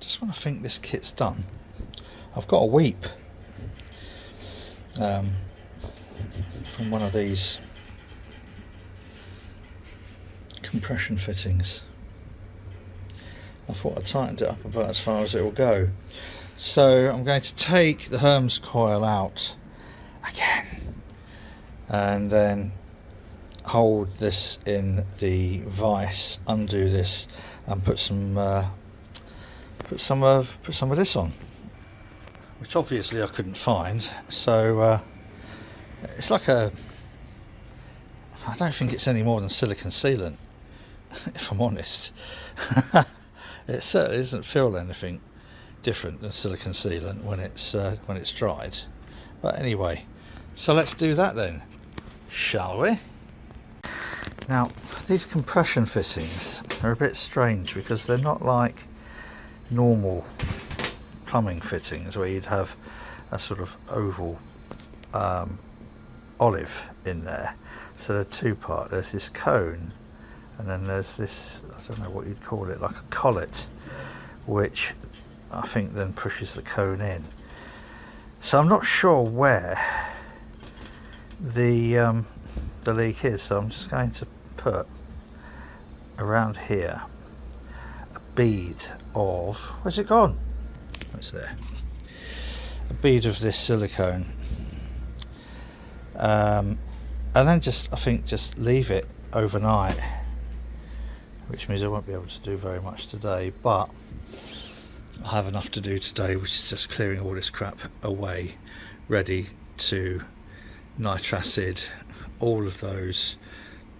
just when I think this kit's done, I've got a weep from one of these compression fittings. I thought I tightened it up about as far as it will go. So I'm going to take the Hermes coil out again and then hold this in the vise, undo this, and put some of this on, which obviously I couldn't find. So it's like I don't think it's any more than silicone sealant, if I'm honest. It certainly doesn't feel anything different than silicone sealant when it's dried. But anyway, so let's do that then, shall we? Now, these compression fittings are a bit strange because they're not like normal plumbing fittings where you'd have a sort of oval olive in there. So they're two-part. There's this cone, and then there's this, I don't know what you'd call it, like a collet, which I think then pushes the cone in. So I'm not sure where the leak is, so I'm just going to put around here a bead of, where's it gone? It's there. A bead of this silicone, and then I think just leave it overnight, which means I won't be able to do very much today, but I have enough to do today, which is just clearing all this crap away, ready to nitracid all of those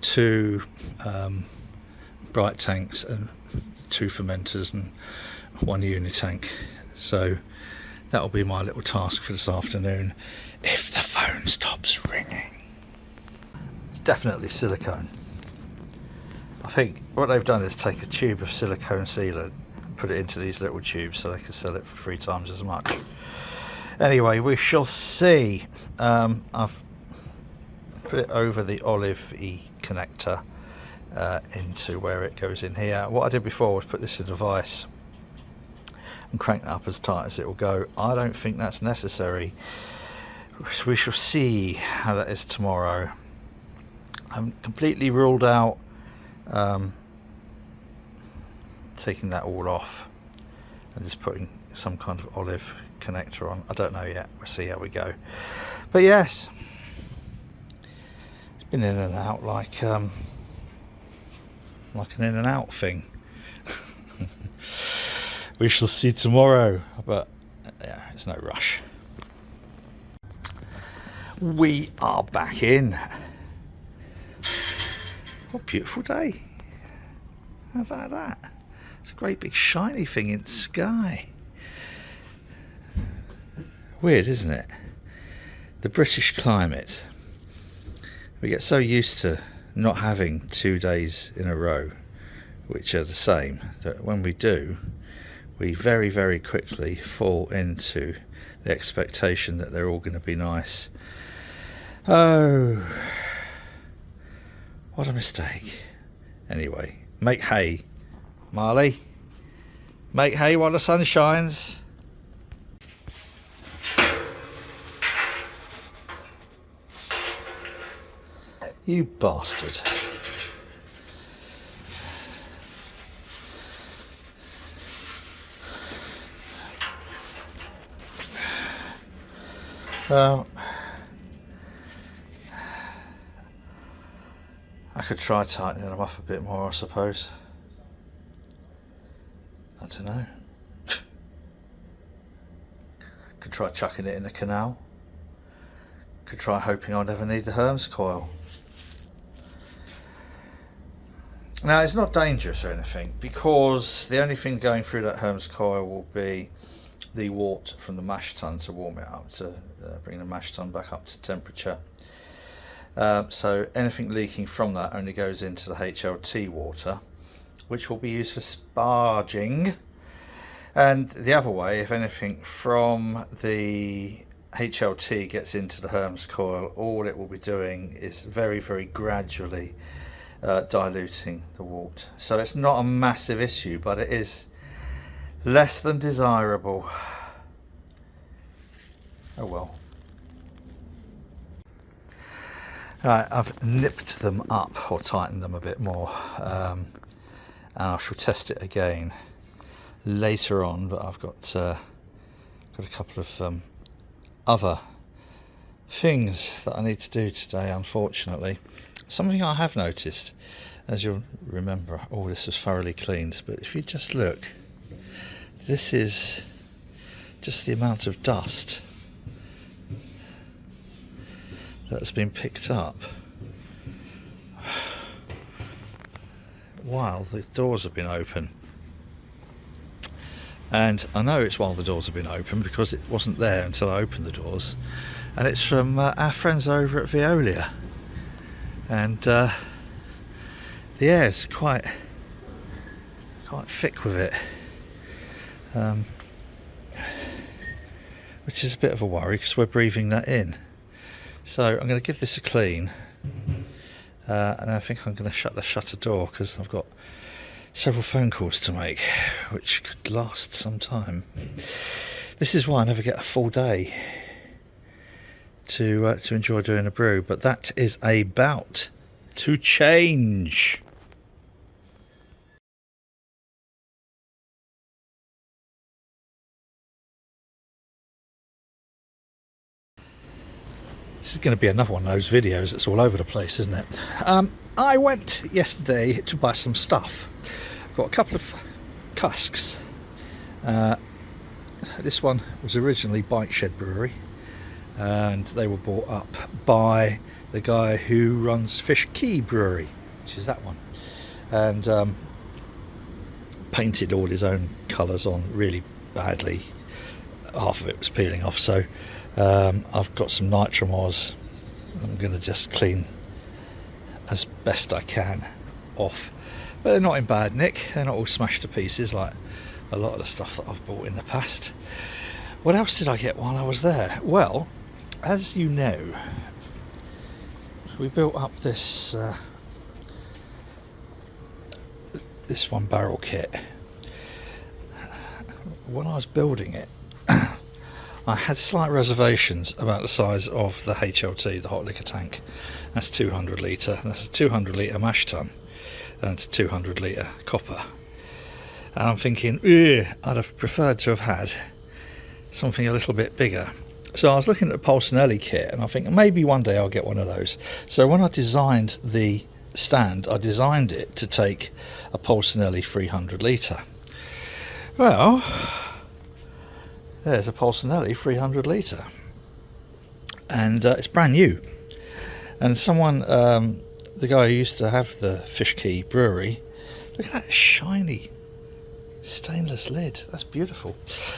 2 bright tanks and 2 fermenters and 1 unitank. So that'll be my little task for this afternoon, if the phone stops ringing. It's definitely silicone. I think what they've done is take a tube of silicone sealant, put it into these little tubes so they can sell it for 3 times as much. Anyway, we shall see. I've put it over the olive-y connector into where it goes in here. What I did before was put this in a vise and crank it up as tight as it will go. I don't think that's necessary. We shall see how that is tomorrow. I'm completely ruled out taking that all off and just putting some kind of olive connector on. I don't know yet. We'll see how we go. But yes, it's been in and out like an in and out thing. We shall see tomorrow, but yeah, it's no rush. We are back in. What a beautiful day. How about that? It's a great big shiny thing in the sky. Weird, isn't it? The British climate. We get so used to not having 2 days in a row which are the same, that when we do, we very, very quickly fall into the expectation that they're all going to be nice. Oh, what a mistake. Anyway, make hay, Marley. Make hay while the sun shines. You bastard. Well, I could try tightening them up a bit more, I suppose. I don't know. Could try chucking it in the canal. Could try hoping I'd never need the Hermes coil. Now, it's not dangerous or anything, because the only thing going through that Hermes coil will be the wort from the mash tun to warm it up, to bring the mash tun back up to temperature. So anything leaking from that only goes into the HLT water, which will be used for sparging. And the other way, if anything from the HLT gets into the Hermes coil, all it will be doing is very, very gradually diluting the wort. So it's not a massive issue, but it is Less than desirable. Oh well. Right, I've nipped them up or tightened them a bit more, and I shall test it again later on. But I've got a couple of other things that I need to do today, unfortunately. Something I have noticed, as you'll remember, all this was thoroughly cleaned, but if you just look, this is just the amount of dust that's been picked up while the doors have been open. And I know it's while the doors have been open because it wasn't there until I opened the doors, and it's from our friends over at Veolia, and the air's quite thick with it, which is a bit of a worry because we're breathing that in. So I'm going to give this a clean, and I think I'm going to shut the shutter door because I've got several phone calls to make, which could last some time. This is why I never get a full day to enjoy doing a brew, but that is about to change. This is going to be another one of those videos that's all over the place, isn't it? I went yesterday to buy some stuff. Got a couple of casks. This one was originally Bike Shed Brewery, and they were bought up by the guy who runs Fish Key Brewery, which is that one, and painted all his own colours on really badly. Half of it was peeling off, so I've got some nitromors. I'm going to just clean as best I can off, but they're not in bad nick. They're not all smashed to pieces like a lot of the stuff that I've bought in the past. What else did I get while I was there? Well, as you know, we built up this this one barrel kit. When I was building it, I had slight reservations about the size of the HLT, the hot liquor tank. That's 200 litre. That's a 200 litre mash tun, and it's 200 litre copper. And I'm thinking, I'd have preferred to have had something a little bit bigger. So I was looking at the Polsinelli kit, and I think maybe one day I'll get one of those. So when I designed the stand, I designed it to take a Polsinelli 300 litre. Well, there's a Polsinelli 300 litre, and it's brand new. And someone, the guy who used to have the Fish Key Brewery, look at that shiny stainless lid. That's beautiful.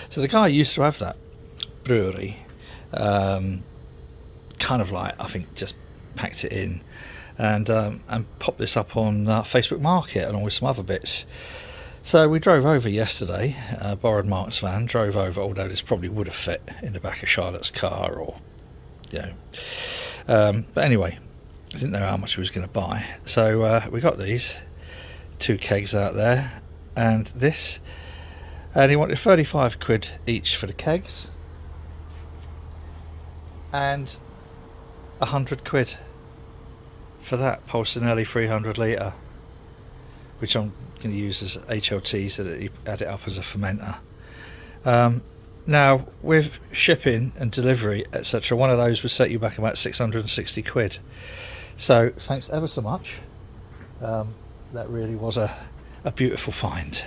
So the guy who used to have that brewery, kind of like, I think, just packed it in and popped this up on Facebook Market along with some other bits. So we drove over yesterday, borrowed Mark's van, drove over, although this probably would have fit in the back of Charlotte's car, or, you know. But anyway, I didn't know how much we was going to buy. So we got these 2 kegs out there, and this, and he wanted 35 quid each for the kegs, and 100 quid for that Polsinelli 300 litre, which I'm going to use as HLT so that you add it up as a fermenter. Now, with shipping and delivery, etc., one of those would set you back about 660 quid. So thanks ever so much. That really was a beautiful find.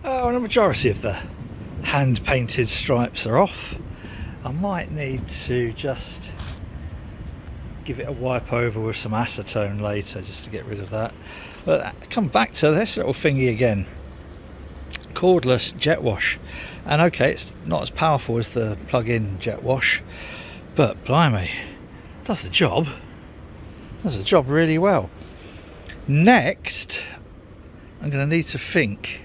Oh, and the majority of the hand painted stripes are off. I might need to just give it a wipe over with some acetone later just to get rid of that. But come back to this little thingy again, cordless jet wash, and okay, it's not as powerful as the plug-in jet wash, but blimey, does the job really well. Next, I'm going to need to think,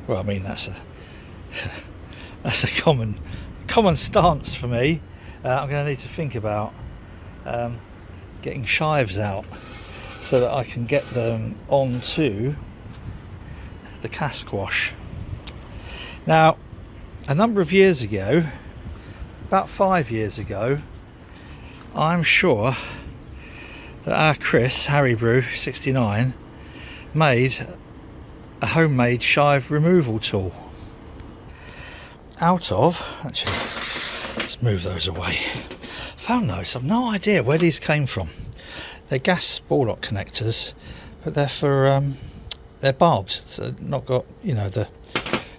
well, I mean, that's a common stance for me. I'm going to need to think about getting shives out. so that I can get them onto the cask wash. Now, a number of years ago, about 5 years ago, I'm sure that our Chris, Harry Brew 69, made a homemade Shive removal tool out of, actually, let's move those away. Found those, I've no idea where these came from. They're gas ball lock connectors, but they're for they're barbs, so not got, you know, the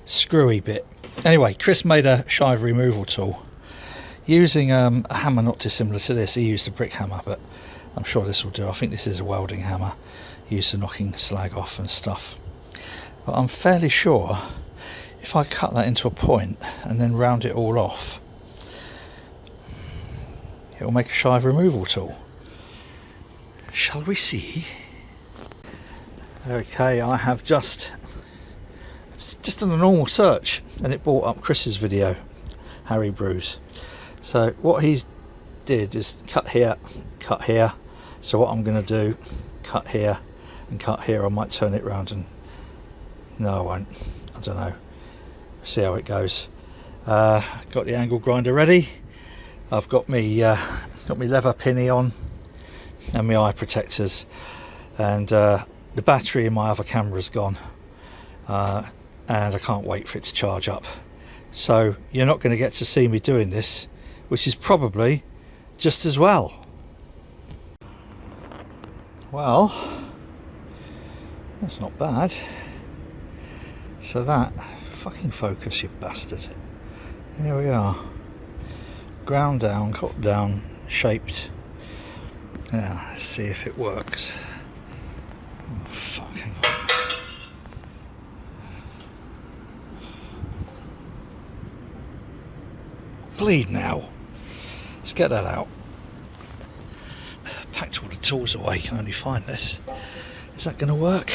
screwy bit. Anyway, Chris made a Shive removal tool using a hammer not dissimilar to this. He used a brick hammer, but I'm sure this will do. I think this is a welding hammer used for knocking slag off and stuff. But I'm fairly sure if I cut that into a point and then round it all off, it will make a Shive removal tool. Shall we see? Okay, I have just done a normal search and it brought up Chris's video, Harry Brews. So what he's did is cut here. So what I'm going to do, cut here and cut here. I might turn it round and no, I won't. I don't know. See how it goes. Got the angle grinder ready. I've got me leather pinny on and my eye protectors, and the battery in my other camera's gone, and I can't wait for it to charge up. So you're not going to get to see me doing this, which is probably just as well. Well, that's not bad. So that, fucking focus, you bastard. Here we are. Ground down, cut down, shaped. Now, let's see if it works. Oh, fucking bleed now. Let's get that out. Packed all the tools away, can only find this. Is that going to work?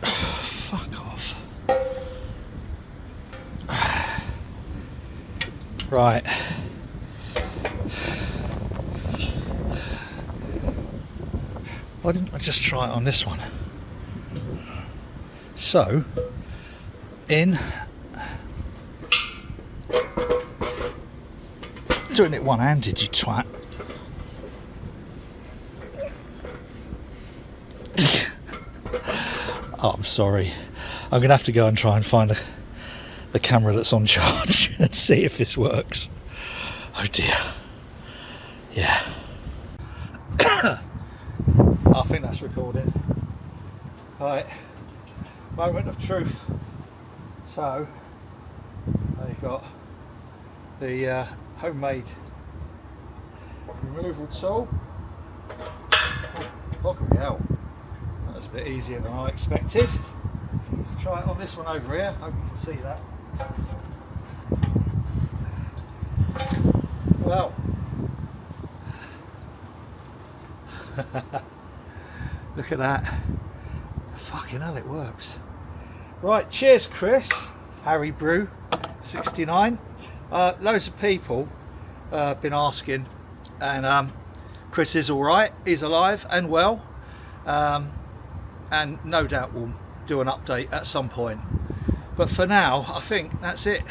Fuck off. Right. Why didn't I just try it on this one? So, in doing it one-handed, you twat. Oh, I'm sorry. I'm gonna have to go and try and find the camera that's on charge and see if this works. Oh dear. Yeah. I think that's recording. Right. Moment of truth. So, they've got the homemade removal tool. Oh, bloody hell. That was a bit easier than I expected. Let's try it on this one over here. Hope you can see that. Well, look at that. Fucking hell, it works. Right, cheers Chris, Harry Brew 69. Loads of people been asking, and Chris is alright, he's alive and well, and no doubt we'll do an update at some point. But for now, I think that's it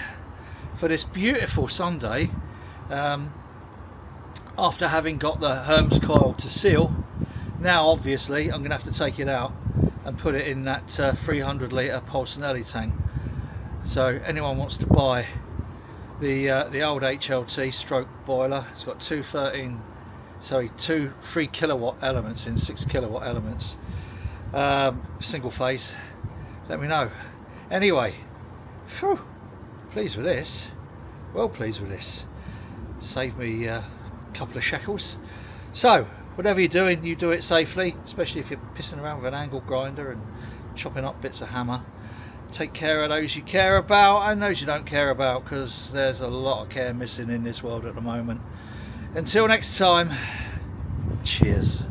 for this beautiful Sunday. After having got the Hermes coil to seal, now obviously I'm going to have to take it out and put it in that 300 litre Pulsanelli tank. So anyone wants to buy the old HLT stroke boiler, it's got two 3 kilowatt elements in 6 kilowatt elements, single phase, let me know. Anyway, whew, pleased with this, well pleased with this. Saved me a couple of shekels. So whatever you're doing, you do it safely, especially if you're pissing around with an angle grinder and chopping up bits of hammer. Take care of those you care about and those you don't care about, because there's a lot of care missing in this world at the moment. Until next time, cheers.